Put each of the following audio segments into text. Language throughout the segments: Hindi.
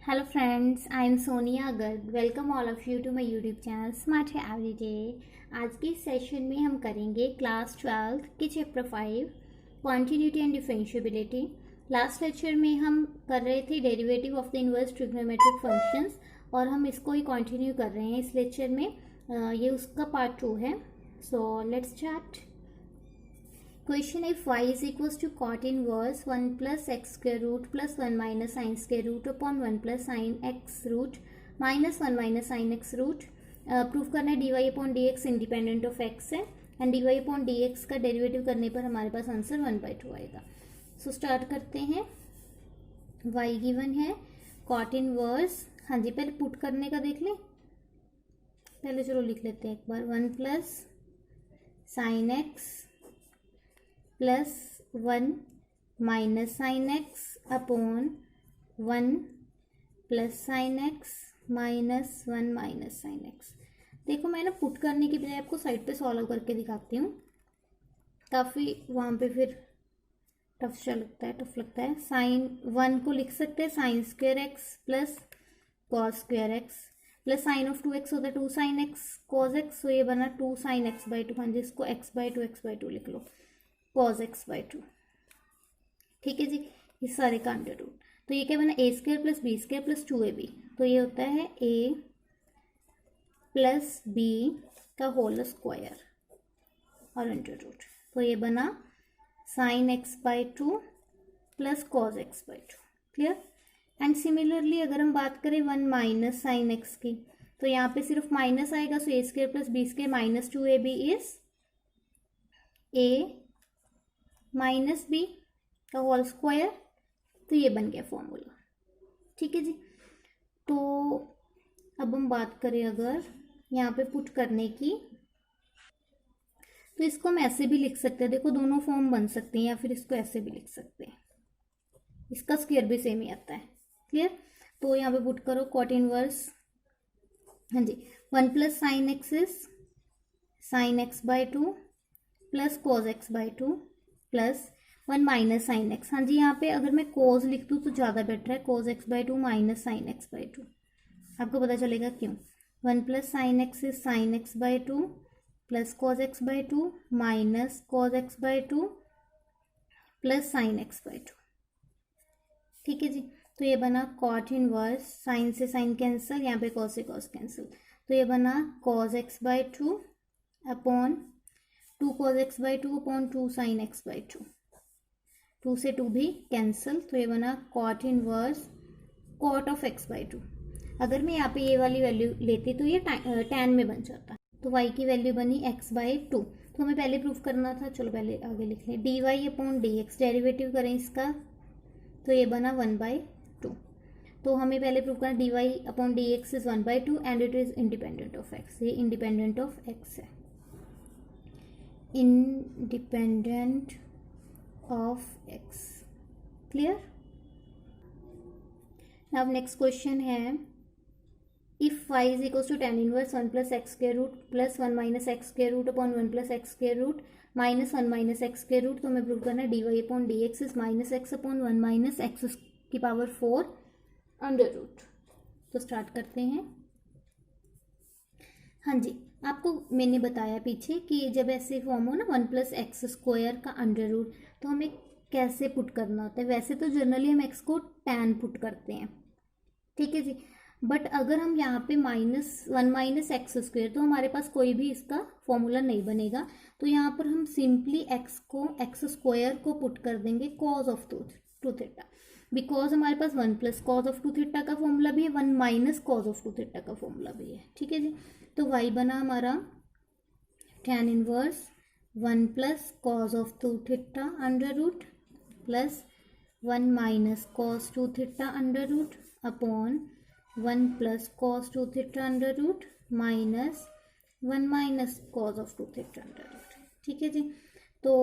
Hello friends, I am Sonia Garg. Welcome all of you to my YouTube channel Smart है Everyday। आज के सेशन में हम करेंगे क्लास 12 के chapter 5 quantity and differentiability. Last lecture में हम कर रहे थे derivative of the inverse trigonometric functions और हम इसको ही कंटिन्यू कर रहे हैं इस लेक्चर में। ये उसका पार्ट 2 है। So let's start. Question if y is equals to cot inverse 1 plus x square root plus 1 minus sine square root upon 1 plus sine x root minus 1 minus sine x root. Proof करना है d y upon d x independent of x है and d y upon d x का डेरिवेटिव करने पर हमारे पास आंसर 1/2 आएगा। सो स्टार्ट करते हैं। y गिवन है कॉट इनवर्स, हाँ जी पहले पुट करने का देख लें। पहले चलो लिख लेते हैं एक बार। 1 plus sine x plus 1 minus sine x upon 1 plus sine x minus 1 minus sine x. देखो मैं ना पुट करने की बजाय आपको साइड पे सॉल्व करके दिखाती हूँ, काफ़ी वहाँ पे फिर टफ लगता है। साइन 1 को लिख सकते हैं sign square x plus cos square x plus sign of 2x होता है 2 साइन एक्स कॉस एक्स। तो ये बना 2 साइन x/2। हाँ जी इसको x/2 लिख लो कॉस x/2। ठीक है जी, इस सारे का अंडर रूट। तो ये क्या बना a square plus b square plus 2ab। तो ये होता है a प्लस बी का होल स्क्वायर और अंडर रूट। तो ये बना sine x/2 plus cos x/2। Clear. And similarly अगर हम बात करें 1 माइनस साइन एक्स की, तो यहाँ पे सिर्फ माइनस आएगा। So a square plus b square minus 2ab is a minus b का होल स्क्वायर। तो ये बन गया फॉर्मूला। ठीक है जी। तो अब हम बात करें अगर यहाँ पे पुट करने की, तो इसको हम ऐसे भी लिख सकते हैं। देखो दोनों फॉर्म बन सकते हैं, या फिर इसको ऐसे भी लिख सकते हैं। इसका स्क्वायर भी सेम ही आता है। क्लियर। तो यहाँ पे पुट करो कॉट इनवर्स, हाँ जी 1 plus sine x is sine x/2 plus cos x/2 plus 1 minus sine x. हाँ जी यहाँ पे अगर मैं कोस लिख दूँ तो ज़्यादा बेटर है। cos x/2 minus sign x/2, आपको पता चलेगा क्यों। 1 plus sine x is sine x/2 plus cos x/2 minus cos x/2 plus sign x/2। ठीक है जी। तो ये बना कॉट इनवर्स, साइन से साइन कैंसिल, यहाँ पे कॉस से कॉस कैंसिल। तो ये बना cos x/2 upon 2 cos x/2 upon 2 sine x/2। 2 से 2 भी कैंसिल। तो ये बना cot inverse cot of x/2। अगर मैं यहाँ पे ये वाली वैल्यू लेती तो ये tan में बन जाता। तो y की वैल्यू बनी x/2। तो हमें पहले प्रूफ करना था, चलो पहले आगे लिख लें। D y upon d x derivative करें इसका, तो ये बना 1/2। तो हमें पहले प्रूफ करना d y upon d x is 1/2 and it is independent of x. ये इंडिपेंडेंट ऑफ एक्स है, independent of x. Clear. Now next question है if y is equal to tan inverse 1 plus x square root plus 1 minus x square root upon 1 plus x square root minus 1 minus x square root. तो हमें प्रूव करना है d y upon d x is minus x upon 1 minus x की पावर 4 अंडर रूट। तो स्टार्ट करते हैं। हाँ जी आपको मैंने बताया पीछे कि जब ऐसे फॉर्म हो ना 1 प्लस एक्स स्क्वायर का अंडर रूट, तो हमें कैसे पुट करना होता है। वैसे तो जनरली हम एक्स को tan पुट करते हैं, ठीक है जी। बट अगर हम यहाँ पे -1 माइनस एक्स स्क्वायर, तो हमारे पास कोई भी इसका फॉर्मूला नहीं बनेगा। तो यहाँ पर हम सिंपली एक्स स्क्वायर को पुट कर देंगे कॉज ऑफ 2 थीटा, बिकॉज हमारे पास 1 प्लस कॉज ऑफ 2 थीटा का फॉर्मूला भी है, 1 माइनस कॉज ऑफ 2 थीटा का फॉर्मूला भी है। ठीक है जी। तो y बना हमारा tan inverse 1 plus cos of 2 theta under root plus 1 minus cos 2 theta under root upon 1 plus cos 2 theta under root minus 1 minus cos of 2 theta under root. ठीक है जी। तो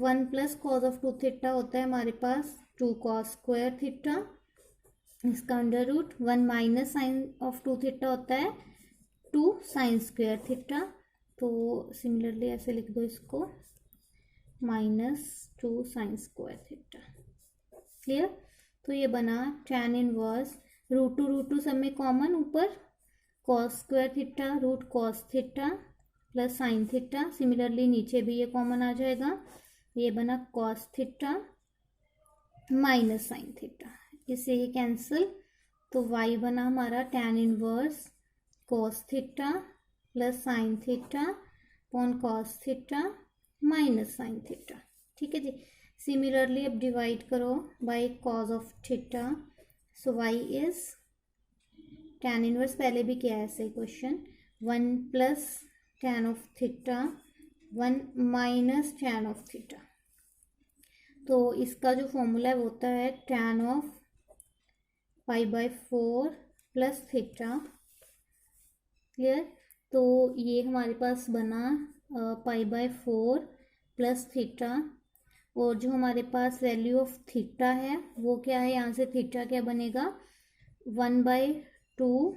1 प्लस कॉज ऑफ 2 थीटा होता है हमारे पास 2 कॉस स्क्वायर थीटा, इसका under root 1 minus sine of 2 theta होता है 2 साइन स्क्वायर थीटा। तो सिमिलरली ऐसे लिख दो इसको -2 साइन स्क्वायर थीटा। क्लियर। तो ये बना tan इनवर्स रूट टू सब में कॉमन, ऊपर cos square theta root cos theta plus sine theta. Similarly नीचे भी ये कॉमन आ जाएगा, ये बना cos theta minus sine theta, इससे ये कैंसिल। तो y बना हमारा tan inverse cos theta plus sine theta upon cos theta minus sine theta. ठीक है जी। सिमिलरली अब डिवाइड करो by cos of theta, so y is tan inverse, पहले भी किया है ऐसे question, 1 plus tan of theta 1 minus tan of theta. तो इसका जो फॉर्मूला है वो होता है tan of π/4 plus theta. Clear. तो ये हमारे पास बना π/4 प्लस थीटा, और जो हमारे पास वैल्यू ऑफ थीटा है वो क्या है, यहाँ से थीटा क्या बनेगा 1/2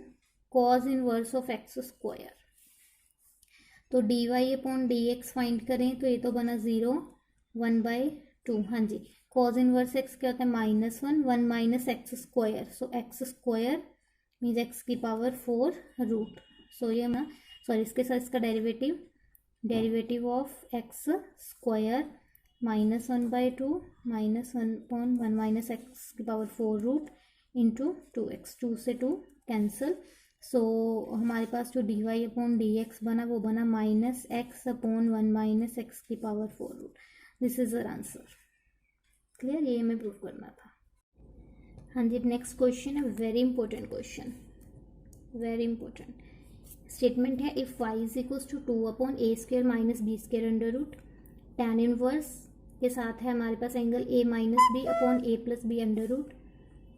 cause inverse of x square. तो dy/dx फाइंड करें तो ये तो बना 0, 1/2। हाँ जी, कॉज इनवर्स एक्स क्या होता है -1, 1 माइनस एक्स स्क्वायर, सो एक्स स्क्वायर मीन्स एक्स की पावर 4 रूट। सो ये ना, सॉरी इसके साथ इसका derivative of x square -1/2 -1/1 minus x की पावर 4 रूट इंटू 2x, 2 से 2 कैंसिल। सो हमारे पास जो dy/dx बना वो बना -x/1 माइनस एक्स की पावर 4 रूट। This is our answer. Clear, ये हमें प्रूव करना था। हाँ जी, नेक्स्ट क्वेश्चन है very important question, very important statement है। If y is equals to 2/a² minus b² under root, tan inverse के साथ है हमारे पास angle a minus b upon a plus b under root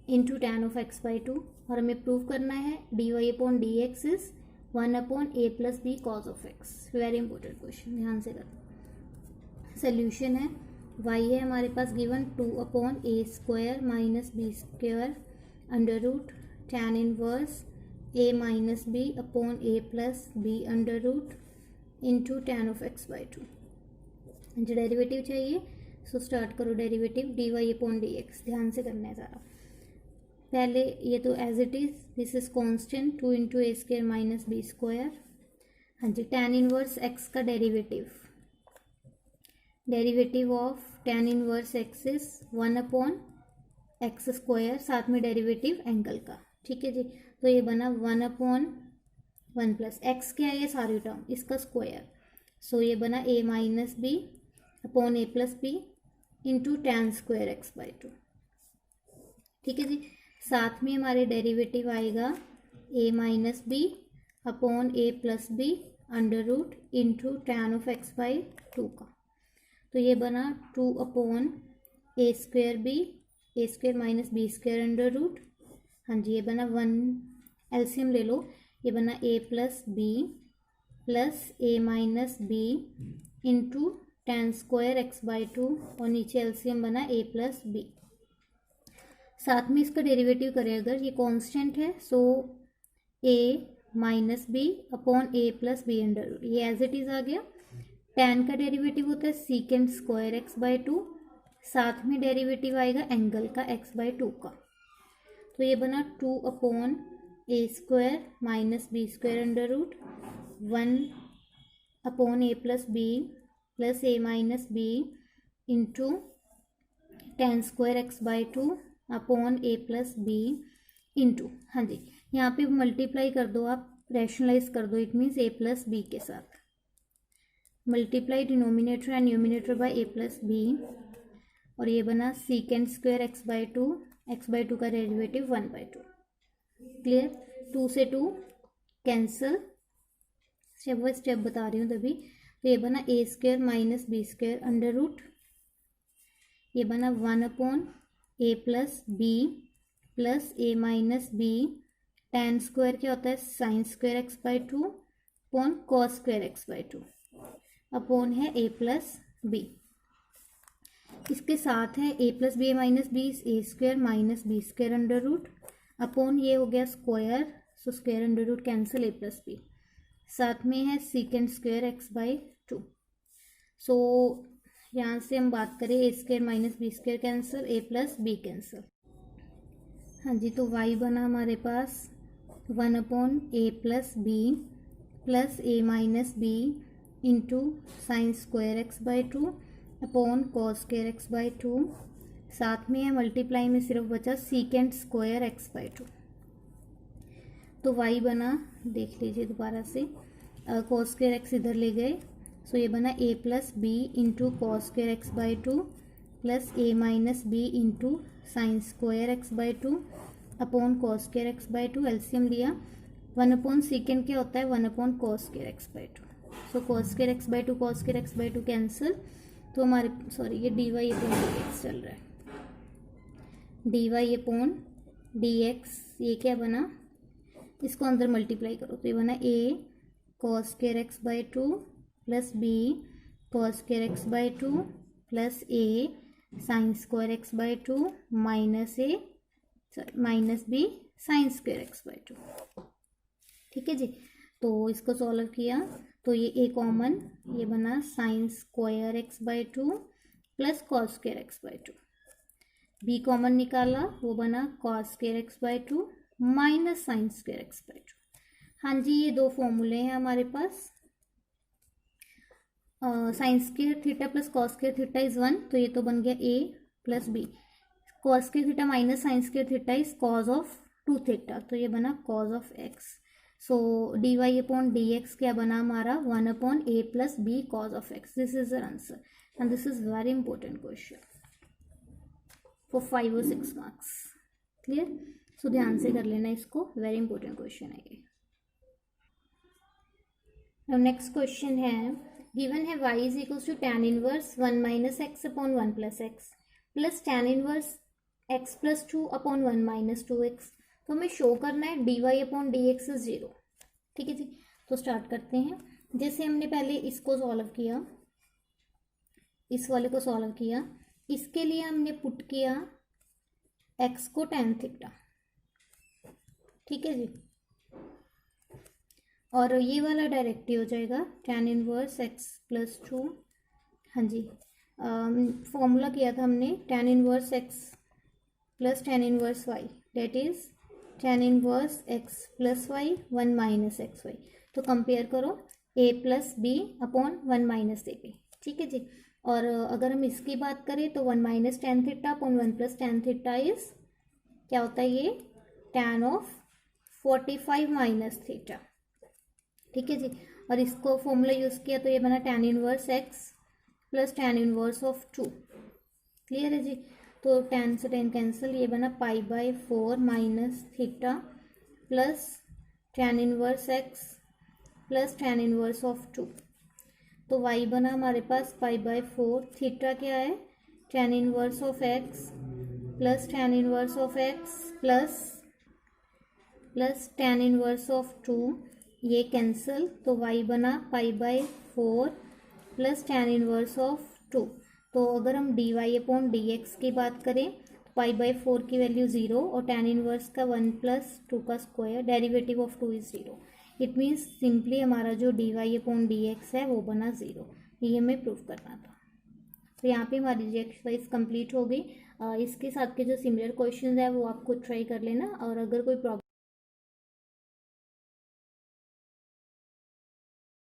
into tan of x/2, और हमें प्रूव करना है dy/dx is 1/a plus b cos of x। Very important question, ध्यान से कर। सोल्यूशन है y है हमारे पास given 2/a² minus b² under root tan inverse a minus b upon a plus b under root into tan of x/2। जो डेरिवेटिव चाहिए, सो स्टार्ट करो डेरिवेटिव dy/dx, ध्यान से करना है सारा। पहले ये तो as it is, this is constant 2 into a² minus b²। हाँ जी, tan इनवर्स x का derivative of tan inverse x is 1/x², साथ में डेरिवेटिव एंगल का। ठीक है जी, तो ये बना 1/1 प्लस x क्या है, ये सारी टर्म इसका स्क्वायर। सो ये बना a minus b upon a plus b into tan² x/2। ठीक है जी, साथ में हमारे डेरिवेटिव आएगा a minus b upon a plus b under root into tan of x/2 का। तो ये बना 2/a² minus b² under root. हाँ जी, ये बना 1, एलसीएम ले लो, ये बना a plus b plus a minus b into tan² x/2, और नीचे एलसीएम बना a प्लस बी। साथ में इसका डेरिवेटिव करें अगर, ये कांस्टेंट है, so a minus b upon a plus b under root, ये एज इट इज आ गया। tan का डेरिवेटिव होता है sec² x/2, साथ में डेरिवेटिव आएगा एंगल का x/2 का। तो ये बना 2/a² minus b² under root 1/a plus b plus a minus b into tan² x/2 upon a plus b into, हाँ जी यहाँ पे मल्टीप्लाई कर दो, आप रैशनलाइज कर दो, it means a plus b के साथ। Multiply denominator and numerator by a plus b, और ये बना sec² x/2 का डेरिवेटिव 1/2। क्लियर, 2 से 2 कैंसल, स्टेप बाय स्टेप बता रही हूँ तभी। तो ये बना a² minus b² under root, ये बना 1/a plus b plus a minus b, tan² क्या होता है sin² x/2 upon cos² x/2 upon है a प्लस बी। इसके साथ है a plus b minus b a² minus b² under root upon ये हो गया square, so square under root cancel a plus b, साथ में है sec² x/2। सो यहाँ से हम बात करें a² minus b² cancel, a plus b cancel. हाँ जी, तो y बना हमारे पास 1/a+b plus a-b into sine square x by two upon cos square x by two, साथ में है मल्टीप्लाई में सिर्फ बचा second square x by two. तो y बना, देख लीजिए दोबारा से, कॉस स्क्वायर एक्स इधर ले गए, सो ये बना a+b into cos square x by two plus a-b into sine square x by two upon cos square x by to. LCM लिया, 1 सीकेंड क्या होता है, 1 cos square x by to. So cos square x by to cos square x by to cancel, तो हमारे सॉरी ये dy अपॉन dx चल रहा है, dy अपॉन dx, ये क्या बना, इसको अंदर मल्टीप्लाई करो तो ये बना a cos square x by two plus b cos square x by two plus a sign square x by two minus b sign square x by to. ठीक है जी, तो इसको सॉल्व किया तो ये a कॉमन, ये बना sine square x by two plus cos square x by two, b common निकाला वो बना cos square x by two minus sine square x by two. हाँ जी, ये दो फॉर्मूले हैं हमारे पास, sine square theta plus cos square theta is 1, तो ये तो बन गया a plus b, cos square theta minus sine square theta is cos of 2 theta, तो ये बना cos of x। So dy upon dx क्या बना हमारा, 1/a plus b cos of x। This is the answer and this is very important question for 5 और 6 मार्क्स। क्लियर, सो ध्यान से कर लेना इसको, वेरी इंपॉर्टेंट क्वेश्चन है ये। नाउ नेक्स्ट क्वेश्चन है, गिवन है y is equal to tan inverse 1 minus x upon 1 plus x plus tan inverse x plus 2 upon 1 minus 2x। तो हमें शो करना है dy अपॉन dx इज 0। ठीक है जी, तो स्टार्ट करते हैं। जैसे हमने पहले इसको सॉल्व किया, इस वाले को सॉल्व किया, इसके लिए हमने पुट किया x को tan थीटा। ठीक है जी, और ये वाला डायरेक्टली हो जाएगा tan इनवर्स x प्लस 2। हाँ जी, फॉर्मूला किया था हमने tan inverse x plus tan inverse y, that is tan inverse x plus y 1 minus x y. तो कंपेयर करो a plus b upon 1 minus a b. ठीक है जी, और अगर हम इसकी बात करें तो 1 minus tan theta upon 1 plus tan theta is क्या होता है, ये tan ऑफ 45 माइनस थीटा। ठीक है जी, और इसको फॉर्मूला यूज किया तो ये बना tan inverse x plus tan inverse of 2। Clear है जी, तो tan से tan कैंसिल, ये बना π/4 minus theta plus tan inverse x plus tan inverse of 2। तो y बना हमारे पास π/4, थीटा क्या है tan inverse of x plus tan inverse of x plus tan inverse of 2, ये कैंसिल, तो y बना π/4 प्लस tan इनवर्स ऑफ 2। तो अगर हम dy अपॉन dx की बात करें तो π/4 की वैल्यू 0 और tan इनवर्स का 1 प्लस 2 का square, derivative of 2 is 0। It means simply हमारा जो dy अपॉन dx है वो बना 0। ये हमें प्रूव करना था। तो यहाँ पे हमारी ये एक्सरसाइज कंप्लीट हो गई। इसके साथ के जो सिमिलर क्वेश्चंस है वो आप खुद ट्राई कर लेना, और अगर कोई प्रॉब्लम